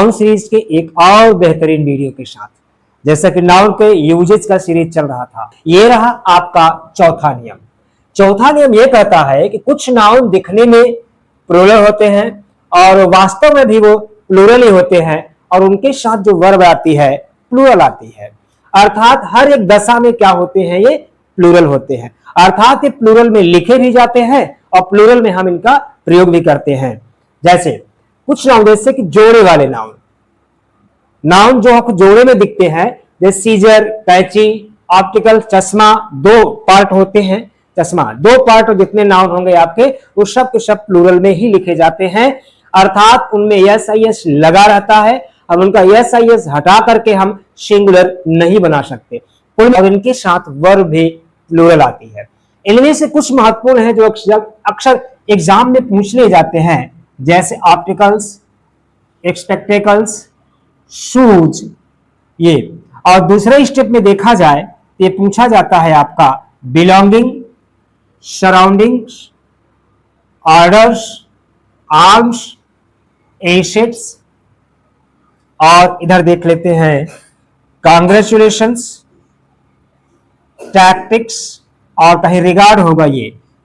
Noun series के एक और बेहतरीन वीडियो के साथ। जैसा कि नाउन के यूजेज का सीरीज चल रहा था, ये रहा आपका चौथा नियम। चौथा नियम ये कहता है कि कुछ नाउन दिखने में प्लूरल होते हैं और वास्तव में भी वो प्लूरल ही होते हैं, और उनके साथ जो वर्ब आती है प्लूरल आती है। अर्थात हर एक दशा में क्या होते हैं, ये प्लूरल होते हैं। अर्थात ये प्लूरल में लिखे भी जाते हैं और प्लूरल में हम इनका प्रयोग भी करते हैं। जैसे कुछ नाउन, जैसे कि जोड़े वाले नाउन, नाउन जो आपको जोड़े में दिखते हैं, जैसे सीजर, कैंची, ऑप्टिकल, चश्मा, दो पार्ट होते हैं। चश्मा दो पार्ट और जितने नाउन होंगे आपके, वो सब के सब प्लूरल में ही लिखे जाते हैं। अर्थात उनमें यस आई एस लगा रहता है और उनका यस आई एस हटा करके हम सिंगुलर नहीं बना सकते, और इनके साथ वर्ब भी प्लूरल आती है। इनमें से कुछ महत्वपूर्ण है जो अक्सर एग्जाम में पूछ ले जाते हैं, जैसे ऑप्टिकल्स, स्पेक्टेकल्स, शूज, ये। और दूसरे स्टेप में देखा जाए तो ये पूछा जाता है आपका belonging, surroundings, orders, arms, assets, और इधर देख लेते हैं कांग्रेचुलेशंस, टैक्टिक्स, और कहीं रिगार्ड होगा।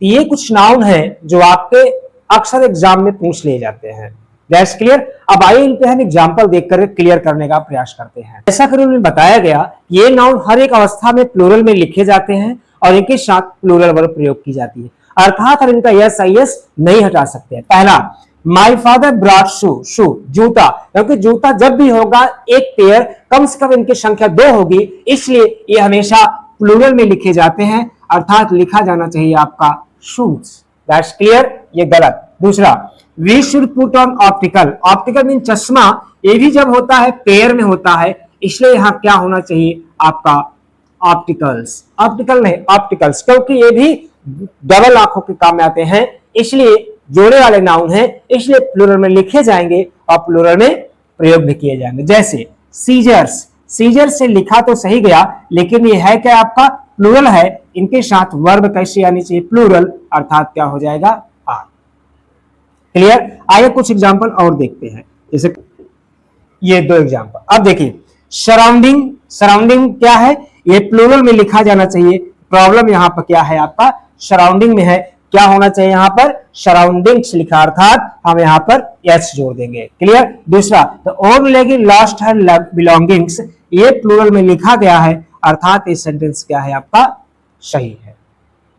ये कुछ नाउन है जो आपके अक्सर एग्जाम में पूछ लिए जाते हैं। That's clear. अब आइए इन पे हम एग्जांपल देखकर क्लियर करने का प्रयास करते हैं। जैसा कि उन्होंने बताया गया, ये नाउन हर एक अवस्था में प्लूरल में लिखे जाते हैं और इनके साथ प्लूरल वर्ब प्रयोग की जाती है। अर्थात हम इनका यस आई एस नहीं हटा सकते। पहला, माई फादर ब्रॉट शू, शू जूता, क्योंकि जूता जब भी होगा एक पेयर, कम से कम इनकी संख्या 2 होगी, इसलिए ये हमेशा प्लूरल में लिखे जाते हैं। अर्थात लिखा जाना चाहिए आपका शूज। दैट्स क्लियर, ये गलत। दूसरा, we should put on optical, optical mean चश्मा, ये भी जब होता है पेयर में होता है, इसलिए यहां क्या होना चाहिए आपका ऑप्टिकल्स। ऑप्टिकल नहीं, ऑप्टिकल्स, क्योंकि ये भी डबल आंखों के काम में आते हैं, इसलिए जोड़े वाले नाउन है, इसलिए प्लूरल में लिखे जाएंगे और प्लूरल में प्रयोग भी किए जाएंगे। जैसे सीजर्स, सीजर से लिखा तो सही गया, लेकिन ये है क्या आपका प्लूरल है, इनके साथ वर्ब कैसे आनी चाहिए प्लूरल, अर्थात क्या हो जाएगा आर। क्लियर। आइए कुछ एग्जांपल और देखते हैं, जैसे ये 2 एग्जांपल। अब देखिए सराउंडिंग, सराउंडिंग क्या है, ये प्लूरल में लिखा जाना चाहिए। प्रॉब्लम यहाँ पर क्या है आपका, सराउंडिंग में है, क्या होना चाहिए यहाँ पर सराउंडिंग्स लिखा, अर्थात हम यहाँ पर एस जोड़ देंगे। क्लियर। दूसरा, the old lady lost her belongings, ये प्लूरल में लिखा गया है, अर्थात ये सेंटेंस क्या है आपका सही है।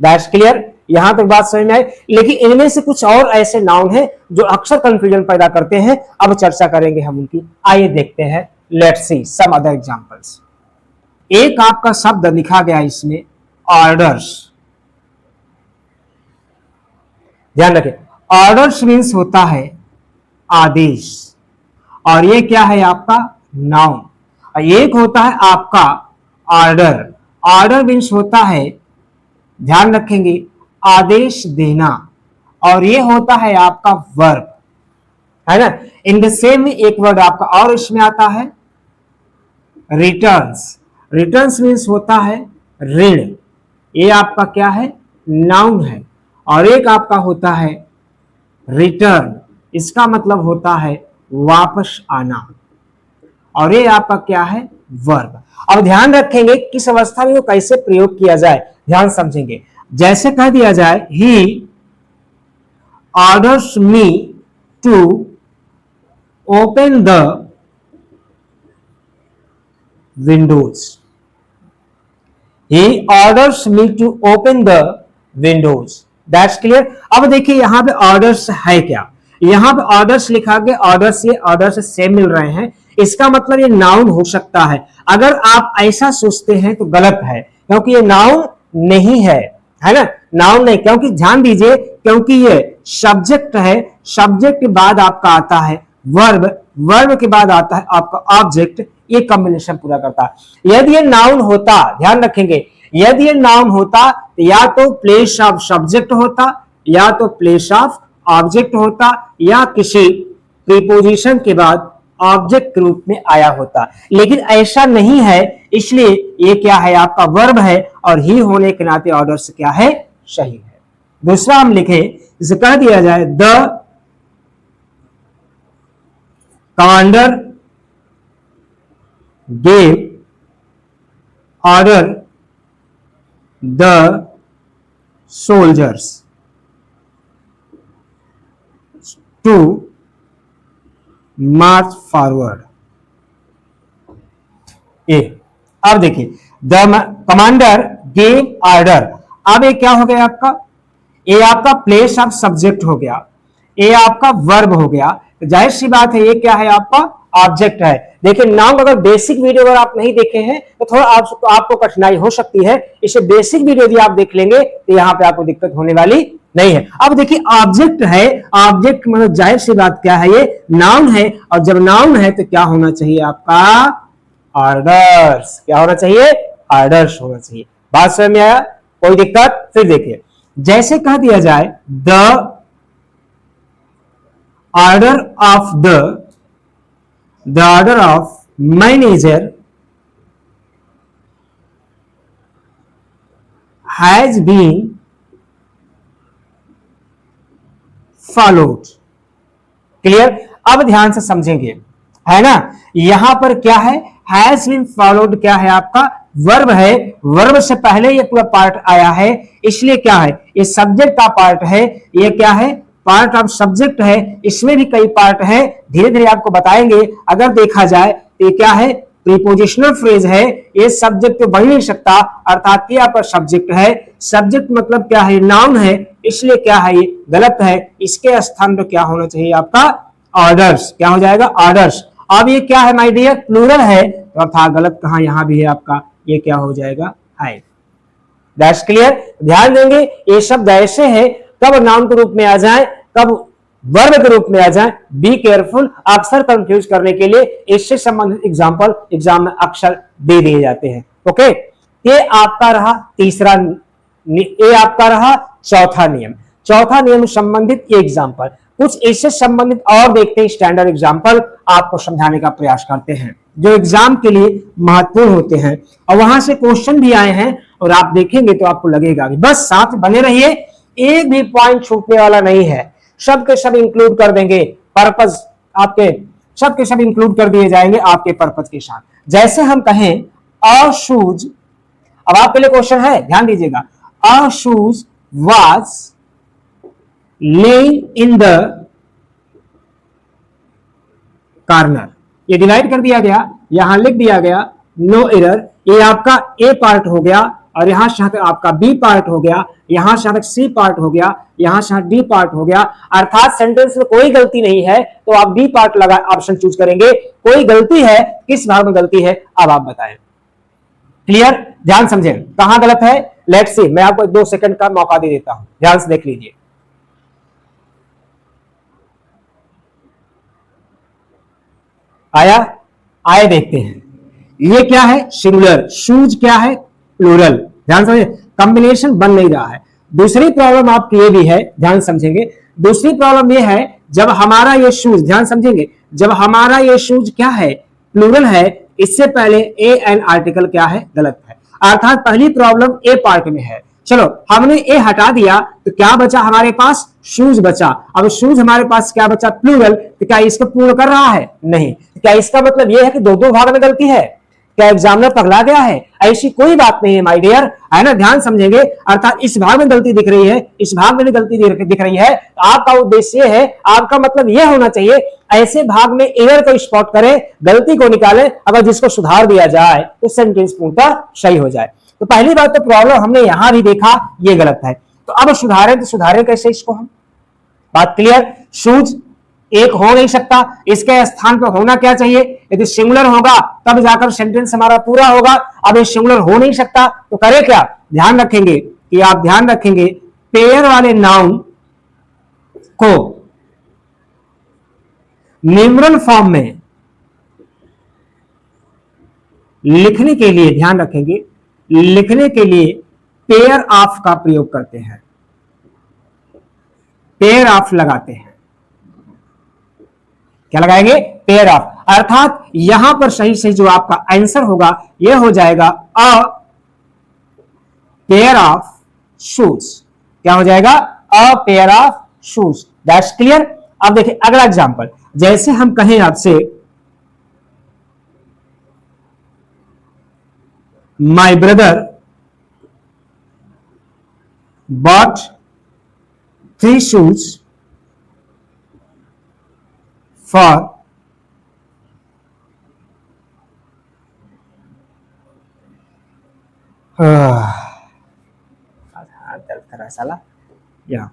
That's clear. यहां तक बात समझ में आई। लेकिन इनमें से कुछ और ऐसे नाउन हैं जो अक्सर कंफ्यूजन पैदा करते हैं, अब चर्चा करेंगे हम उनकी। आइए देखते हैं, let's see some other examples. एक आपका शब्द लिखा गया इसमें ऑर्डर्स, ध्यान रखें, ऑर्डर्स मीन्स होता है आदेश, और ये क्या है आपका नाउन। और एक होता है आपका ऑर्डर, ऑर्डर मीन्स होता है, ध्यान रखेंगे, आदेश देना, और ये होता है आपका वर्ब, है ना। इन द सेम में एक वर्ड आपका और इसमें आता है रिटर्न्स, रिटर्न्स मीन्स होता है ऋण, ये आपका क्या है नाउन है। और एक आपका होता है रिटर्न, इसका मतलब होता है वापस आना, और ये आपका क्या है वर्ब। अब ध्यान रखेंगे किस अवस्था में वो कैसे प्रयोग किया जाए, ध्यान समझेंगे। जैसे कह दिया जाए he orders me to open the windows, he orders me to open the windows. That's clear. अब देखिए यहां पे ऑर्डर्स है क्या, यहां पे ऑर्डर्स लिखा गया, ऑर्डर्स ये ऑर्डर से सेम मिल रहे हैं, इसका मतलब ये नाउन हो सकता है। अगर आप ऐसा सोचते हैं तो गलत है, क्योंकि ये नाउन नहीं है, है ना, नाउन नहीं। क्योंकि ध्यान दीजिए, क्योंकि ये सब्जेक्ट है, सब्जेक्ट के बाद आपका आता है वर्ब, वर्ब के बाद आता है आपका ऑब्जेक्ट, ये कॉम्बिनेशन पूरा करता है। यदि ये नाउन होता, ध्यान रखेंगे, यदि ये नाउन होता तो या तो प्लेस ऑफ सब्जेक्ट होता, या तो प्लेस ऑफ ऑब्जेक्ट होता, या किसी प्रीपोजिशन के बाद ऑब्जेक्ट के रूप में आया होता, लेकिन ऐसा नहीं है, इसलिए ये क्या है आपका वर्ब है, और ही होने के नाते ऑर्डर से क्या है सही है। दूसरा हम लिखे, इसे कह दिया जाए the commander gave order the soldiers to march forward। ए, अब देखिए द कमांडर गेव ऑर्डर। अब ये क्या हो गया आपका, ये आपका प्लेस ऑफ सब्जेक्ट हो गया, ये आपका वर्ब हो गया। तो जाहिर सी बात है ये क्या है, आपका ऑब्जेक्ट है। देखिए नाउन अगर बेसिक वीडियो अगर आप नहीं देखे हैं तो थोड़ा आपको कठिनाई हो सकती है, इसे बेसिक वीडियो यदि आप देख लेंगे तो यहाँ पे आपको दिक्कत होने वाली नहीं है। अब देखिए ऑब्जेक्ट है, ऑब्जेक्ट मतलब जाहिर सी बात क्या है, ये नाउन है, और जब नाउन है तो क्या होना चाहिए आपका, ऑर्डर्स। क्या होना चाहिए, ऑर्डर्स होना चाहिए। बात समझ में आया, कोई दिक्कत। फिर देखिए जैसे कह दिया जाए the order of the order of manager has been followed. Clear. अब ध्यान से समझेंगे, है ना, यहां पर क्या है, हैज बीन फॉलोड क्या है आपका, वर्ब है, वर्ब से पहले ये पूरा पार्ट आया है, इसलिए क्या है, ये सब्जेक्ट का पार्ट है, ये क्या है, पार्ट ऑफ सब्जेक्ट है। इसमें भी कई पार्ट है, धीरे धीरे आपको बताएंगे। अगर देखा जाए तो ये क्या है, प्रीपोजिशनल फ्रेज है, ये सब्जेक्ट तो बन नहीं सकता, अर्थात ये आपका सब्जेक्ट है। सब्जेक्ट मतलब क्या है, नाउन है, इसलिए क्या है ये गलत है। इसके स्थान पर क्या होना चाहिए आपका, ऑर्डर्स। क्या हो जाएगा, ऑर्डर्स। अब ये क्या है माय डियर, प्लूरल है, तो अर्थात गलत कहां, यहां भी है आपका, ये क्या हो जाएगा, है। That's clear. ध्यान देंगे ये शब्द ऐसे है, कब नाउन के रूप में आ जाए, कब वर्ब के रूप में आ जाए, बी केयरफुल। अक्सर कंफ्यूज करने के लिए इससे संबंधित एग्जांपल एग्जाम में अक्सर दे दिए जाते हैं। ओके, ये आपका रहा तीसरा, ये आपका रहा चौथा नियम। चौथा नियम संबंधित ये एग्जांपल, कुछ इससे संबंधित और देखते हैं स्टैंडर्ड एग्जांपल, आपको समझाने का प्रयास करते हैं जो एग्जाम के लिए महत्वपूर्ण होते हैं, और वहां से क्वेश्चन भी आए हैं, और आप देखेंगे तो आपको लगेगा। बस साथ बने रहिए, एक भी पॉइंट छूटने वाला नहीं है, सब के सब इंक्लूड कर देंगे, पर्पस आपके सब के सब इंक्लूड कर दिए जाएंगे आपके पर्पस के साथ। जैसे हम कहें अ शूज, अब आपके लिए क्वेश्चन है, ध्यान दीजिएगा, a shoes was laying in the corner. ये डिवाइड कर दिया गया, यहां लिख दिया गया नो एरर, ये आपका ए पार्ट हो गया, और यहां से आपका बी पार्ट हो गया, यहां से सी पार्ट हो गया, यहां से डी पार्ट हो गया। अर्थात सेंटेंस में कोई गलती नहीं है तो आप बी पार्ट लगा ऑप्शन चूज करेंगे। कोई गलती है, किस भाग में गलती है, अब आप बताएं। क्लियर, ध्यान समझें, कहां गलत है, लेट्स सी। मैं आपको 2 सेकंड का मौका दे देता हूं, ध्यान से देख लीजिए। आया, आए देखते हैं। ये क्या है, सिंगुलर, शूज क्या है, प्लूरल। ध्यान समझे, कॉम्बिनेशन बन नहीं रहा है। दूसरी प्रॉब्लम आपकी ये भी है, ध्यान समझेंगे, दूसरी प्रॉब्लम ये है, जब हमारा ये शूज, ध्यान समझेंगे, जब हमारा ये शूज क्या है, प्लूरल है, इससे पहले ए एन आर्टिकल क्या है, गलत है। अर्थात पहली प्रॉब्लम ए पार्ट में है। चलो हमने ए हटा दिया तो क्या बचा हमारे पास, शूज बचा। अब शूज हमारे पास क्या बचा, प्लूरल, तो क्या इसको पूर्ण कर रहा है, नहीं। क्या इसका मतलब यह है कि दो दो भाग में गलती है, क्या एग्जामिनर पगला गया है, ऐसी कोई बात नहीं है माय डियर, है ना। ध्यान समझेंगे, अर्थात इस भाग में गलती दिख रही है, इस भाग में भी गलती दिख रही है, आपका उद्देश्य है, आपका मतलब यह होना चाहिए ऐसे भाग में एरर को स्पॉट करें, गलती को निकालें, अगर जिसको सुधार दिया जाए तो सेंटेंस पूर्णतः सही हो जाए। तो पहली बात तो प्रॉब्लम हमने यहां भी देखा, ये गलत है, तो अब सुधारें, तो सुधारें कैसे इसको हम, बात क्लियर। शूज एक हो नहीं सकता, इसके स्थान पर होना क्या चाहिए, यदि सिंगुलर होगा तब जाकर सेंटेंस हमारा पूरा होगा। अब ये सिंगुलर हो नहीं सकता तो करें क्या, ध्यान रखेंगे कि आप ध्यान रखेंगे पेयर वाले नाउन को न्यूमरल फॉर्म में लिखने के लिए, ध्यान रखेंगे, लिखने के लिए पेयर ऑफ का प्रयोग करते हैं, पेयर ऑफ लगाते हैं। क्या लगाएंगे, पेयर ऑफ। अर्थात यहां पर सही सही जो आपका आंसर होगा यह हो जाएगा अ पेयर ऑफ शूज। क्या हो जाएगा, a pair of shoes. That's clear. अब देखिए अगला एग्जांपल, जैसे हम कहें आपसे my brother bought 3 shoes for दर्द कर रहा है साला। यहाँ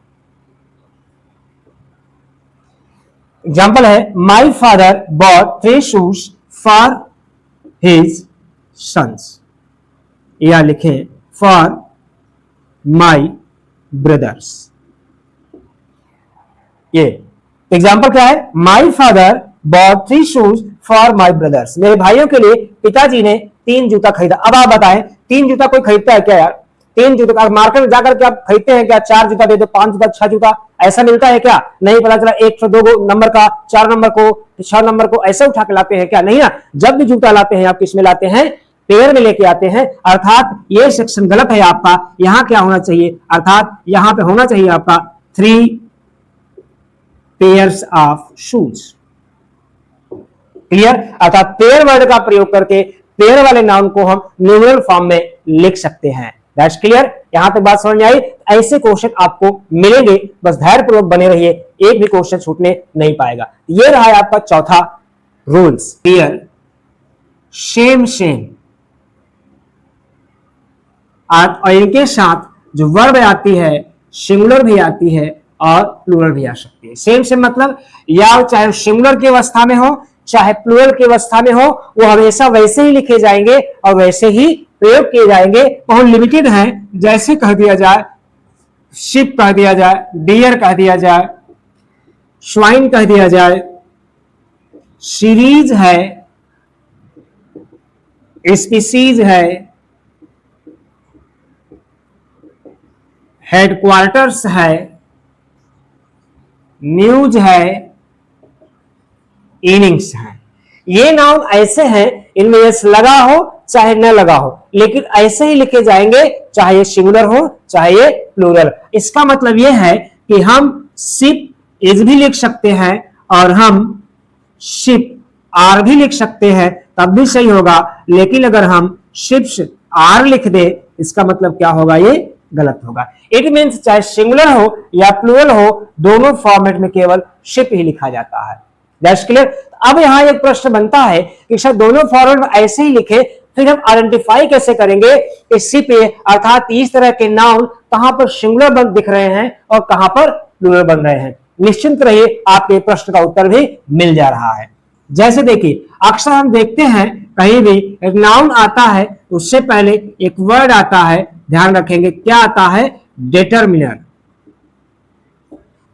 एग्जाम्पल है, my father bought 3 shoes for his sons, या लिखें फॉर माई ब्रदर्स। ये एग्जाम्पल क्या है, my father bought 3 shoes for my brothers, मेरे भाइयों के लिए पिताजी ने 3 जूता खरीदा। अब आप बताएं 3 जूता कोई खरीदता है क्या यार? 3 जूता मार्केट में जाकर के आप खरीदते हैं क्या? 4 जूता दे दो, 5 जूता, 6 जूता, ऐसा मिलता है क्या? नहीं, पता चला 1 से 2 नंबर का, 4 नंबर को, 6 नंबर को ऐसे उठा के लाते हैं क्या? नहीं ना। जब भी जूता लाते हैं आप किसमें लाते हैं? पेयर में लेके आते हैं। अर्थात ये सेक्शन गलत है आपका। यहां क्या होना चाहिए? अर्थात यहां पे होना चाहिए आपका 3 पेयर्स ऑफ शूज। क्लियर? अर्थात पेयर वर्ड का प्रयोग करके पेयर वाले नाउन को हम न्यूमरल फॉर्म में लिख सकते हैं। That's clear? यहां तक बात समझ में आई? ऐसे क्वेश्चन आपको मिलेंगे, बस धैर्यपूर्वक बने रहिए, एक भी क्वेश्चन छूटने नहीं पाएगा। ये रहा है आपका चौथा रूल्स। क्लियर? सेम सेम, और इनके साथ जो वर्ब आती है सिंगुलर भी आती है और प्लूरल भी आ सकती है। सेम सेम मतलब या चाहे सिंगुलर की अवस्था में हो चाहे प्लूरल की अवस्था में हो, वो हमेशा वैसे ही लिखे जाएंगे और वैसे ही प्रयोग किए जाएंगे। बहुत लिमिटेड है, जैसे कह दिया जाए शिप कह दिया जाए, डियर कह दिया जाए, स्वाइन कह दिया जाए, सीरीज है, स्पीसीज है, हेडक्वार्टर्स है, न्यूज है, इनिंग्स है। ये नाउन ऐसे हैं, इनमें यस लगा हो चाहे न लगा हो, लेकिन ऐसे ही लिखे जाएंगे, चाहे ये सिंगुलर हो चाहे ये प्लूरल। इसका मतलब ये है कि हम शिप इज भी लिख सकते हैं और हम शिप आर भी लिख सकते हैं, तब भी सही होगा। लेकिन अगर हम शिप्स आर लिख दे, इसका मतलब क्या होगा? ये गलत होगा। इट मीन्स चाहे सिंगुलर हो या प्लूरल हो, दोनों फॉर्मेट में केवल शिप ही लिखा जाता है। That's clear? अब यहां एक प्रश्न बनता है कि सर दोनों फॉर्मेट में ऐसे ही लिखे, फिर हम आइडेंटिफाई कैसे करेंगे कि शिप अर्थात इस तरह के नाउन कहां पर सिंगुलर बन दिख रहे हैं और कहां पर प्लूरल बन रहे हैं? निश्चिंत रहिए, आपके प्रश्न का उत्तर भी मिल जा रहा है। जैसे देखिए, अक्सर हम देखते हैं कहीं भी एक नाउन आता है, उससे पहले एक वर्ड आता है, ध्यान रखेंगे क्या आता है? डिटरमिनर।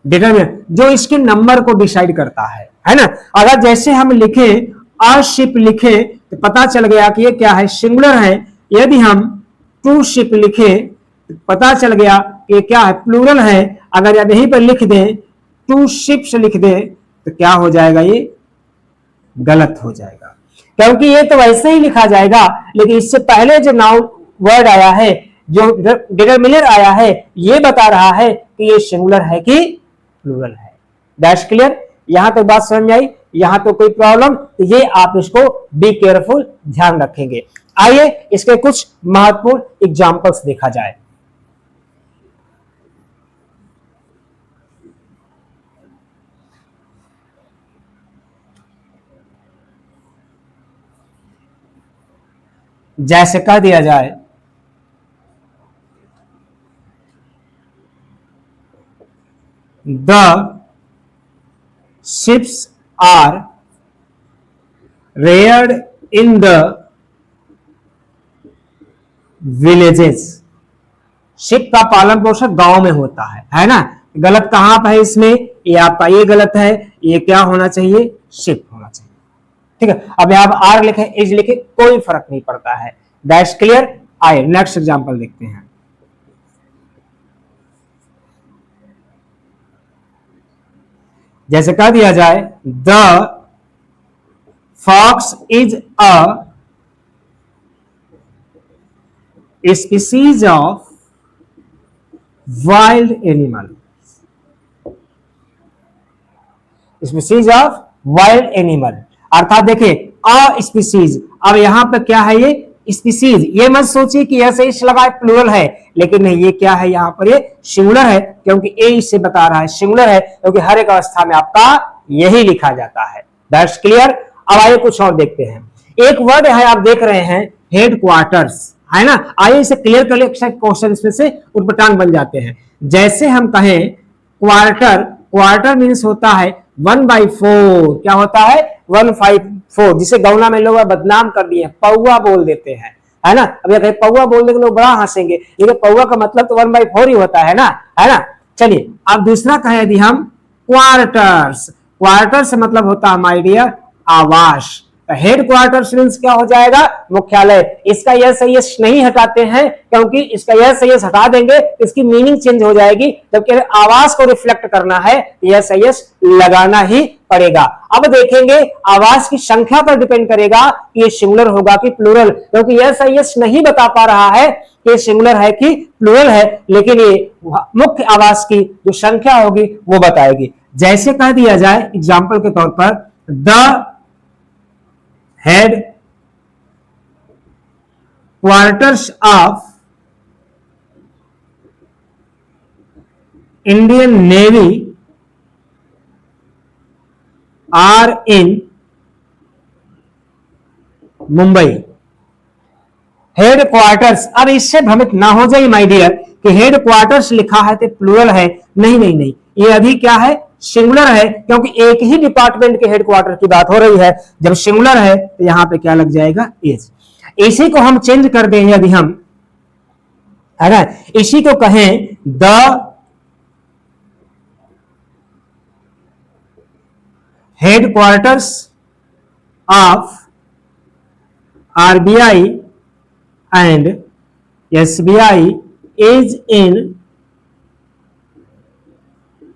डिटरमिनर जो इसके नंबर को डिसाइड करता है ना। अगर जैसे हम लिखे अ शिप लिखे तो पता चल गया कि ये क्या है? सिंगुलर है। यदि हम टू शिप लिखे तो पता चल गया कि ये क्या है? प्लूरल है। अगर यहीं पर लिख दें टू शिप्स लिख दें तो क्या हो जाएगा? ये गलत हो जाएगा, क्योंकि ये तो वैसे ही लिखा जाएगा, लेकिन इससे पहले जो नाउन वर्ड आया है, जो डिटरमिनर आया है, ये बता रहा है कि ये सिंगुलर है कि प्लूरल है। That's clear? यहां तक बात समझ में आई? यहां तो कोई प्रॉब्लम? तो ये आप इसको बी केयरफुल ध्यान रखेंगे। आइए इसके कुछ महत्वपूर्ण एग्जांपल्स देखा जाए। जैसे कह दिया जाए the ships are reared in the villages। Ship का पालन पोषण गांव में होता है ना। गलत कहां पर है इसमें? ये आपका ये गलत है। ये क्या होना चाहिए? शिप होना चाहिए। ठीक है, अब आप आर लिखे इज लिखे कोई फर्क नहीं पड़ता है। That's clear? आइए नेक्स्ट एग्जांपल देखते हैं। जैसे कह दिया जाए the fox is a species of wild animal. Species of wild animal अर्थात देखिए अ स्पीसीज। अब यहां पर क्या है? ये स्पीसीज, ये मत सोचिए कि ऐसे इस लगा प्लूरल है, लेकिन नहीं, ये क्या है यहाँ पर, ये सिंगुलर है, क्योंकि ए इसे बता रहा है सिंगुलर है, क्योंकि हर एक अवस्था में आपका यही लिखा जाता है। That's clear. अब आइए कुछ और देखते हैं। एक वर्ड है, आप देख रहे हैं हेड क्वार्टर्स, है ना। आइए इसे क्लियर कर ले, क्वेश्चन इसमें से उटपटांग बन जाते हैं। जैसे हम कहें क्वार्टर, क्वार्टर मीन्स होता है 1/4, क्या होता है 1/4, जिसे गौना में लोग बदनाम कर दिए, पौवा बोल देते हैं, है ना। अब अगर पौवा बोल देंगे लोग बड़ा हंसेंगे, लेकिन पौवा का मतलब तो 1/4 ही होता है ना, है ना। चलिए अब दूसरा कहें यदि हम क्वार्टर्स, क्वार्टर्स मतलब होता है माय डियर आवास। हेड क्वार्टर्स मीन्स क्या हो जाएगा, मुख्यालय। इसका यस यस नहीं हटाते हैं, क्योंकि इसका यस यस हटा देंगे तो इसकी मीनिंग चेंज हो जाएगी, जबकि आवास को रिफ्लेक्ट करना है, यस यस लगाना ही पड़ेगा। अब देखेंगे आवास की संख्या पर डिपेंड करेगा कि ये सिंगुलर होगा कि प्लूरल, क्योंकि यस यस नहीं बता पा रहा है कि सिंगुलर है कि प्लूरल है, लेकिन ये मुख्य आवास की जो संख्या होगी वो बताएगी। जैसे कह दिया जाए एग्जाम्पल के तौर पर, the head quarters of Indian Navy are in Mumbai. Head quarters, अब इससे भ्रमित ना हो जाइए माय डियर कि हेड क्वार्टर्स लिखा है तो प्लूरल है, नहीं नहीं नहीं, ये अभी क्या है, सिंगुलर है, क्योंकि एक ही डिपार्टमेंट के हेडक्वार्टर की बात हो रही है। जब सिंगुलर है तो यहां पे क्या लग जाएगा, एज। इसी को हम चेंज कर दें, यदि हम, है ना, इसी को कहें the headquarters of RBI and SBI is in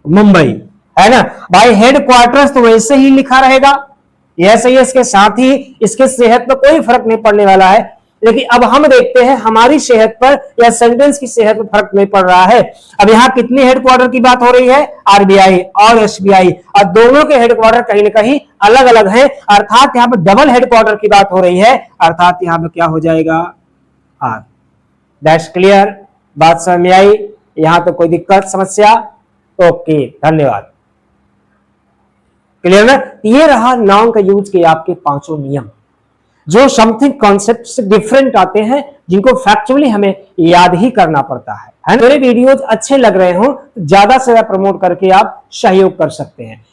Mumbai, है ना। भाई हेड क्वार्टर्स तो वैसे ही लिखा रहेगा, यस यस के साथ ही इसके सेहत पर कोई फर्क नहीं पड़ने वाला है। लेकिन अब हम देखते हैं हमारी सेहत पर या सेंटेंस की सेहत पर फर्क नहीं पड़ रहा है। अब यहाँ कितने हेडक्वार्टर की बात हो रही है, आरबीआई और एसबीआई, और दोनों के हेडक्वार्टर कहीं ना कहीं अलग अलग हैं, अर्थात यहाँ पर डबल हेडक्वार्टर की बात हो रही है, अर्थात यहाँ पर क्या हो जाएगा, आर। दैट्स क्लियर, बात समझ में आई, यहां तो कोई दिक्कत समस्या, ओके, धन्यवाद। क्लियर ना। ये रहा नाउन का यूज के आपके पांचों नियम, जो समथिंग कॉन्सेप्ट से डिफरेंट आते हैं, जिनको फैक्चुअली हमें याद ही करना पड़ता है। मेरे वीडियोज अच्छे लग रहे हो तो ज्यादा से ज्यादा प्रमोट करके आप सहयोग कर सकते हैं।